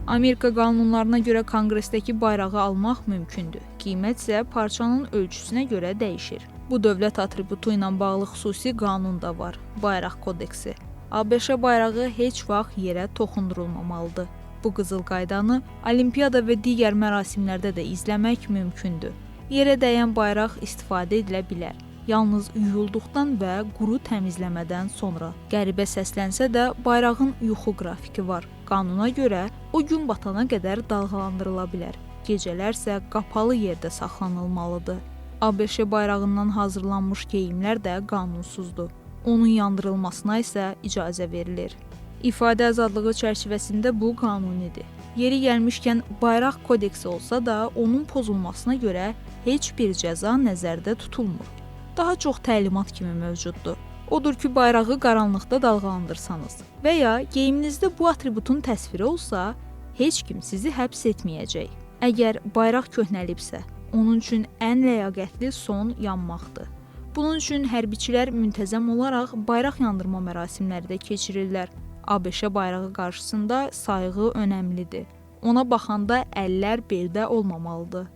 Amerika qanunlarına görə konqresdəki bayrağı almaq mümkündür. Qiymət isə parçanın ölçüsünə görə dəyişir. Bu dövlət atributu ilə bağlı xüsusi qanun da var, Bayraq kodeksi. ABŞ bayrağı heç vaxt yerə toxundurulmamalıdır. Bu qızıl qaydanı olimpiyada və digər mərasimlərdə də izləmək mümkündür. Yerə dəyən bayraq istifadə edilə bilər. Yalnız yuyulduqdan və quru təmizləmədən sonra. Qəribə səslənsə də bayrağın yuxu qrafiki var. Qanuna görə o gün batana qədər dalğalandırıla bilər. Gecələr isə qapalı yerdə saxlanılmalıdır. ABŞ bayrağından hazırlanmış geyimlər də qanunsuzdur. Onun yandırılmasına isə icazə verilir. İfadə azadlığı çərçivəsində bu qanunidir. Yeri gəlmişkən Bayraq kodeksi olsa da onun pozulmasına görə heç bir cəza nəzərdə tutulmur. Daha çox təlimat kimi mövcuddur. Odur ki, bayrağı qaranlıqda dalğalandırsanız və ya geyiminizdə bu atributun təsviri olsa, heç kim sizi həbs etməyəcək. Əgər bayraq köhnəlibsə, onun üçün ən ləyaqətli son yanmaqdır. Bunun üçün hərbiçilər müntəzəm olaraq bayraq yandırma mərasimləri də keçirirlər. ABŞ bayrağı qarşısında sayğı önəmlidir. Ona baxanda əllər beldə olmamalıdır.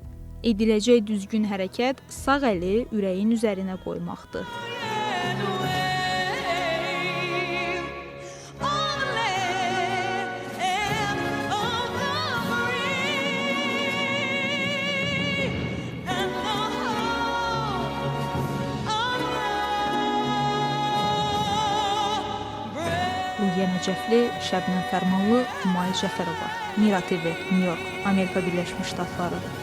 Ediləcək düzgün hərəkət sağ əli ürəyin üzərinə qoymaqdır. Ruhiyə Nəcəfli, Şəbnəm Fərmanlı, Humayı Cəfərova. Mira TV, New York, Amerika Birləşmiş Ştatları.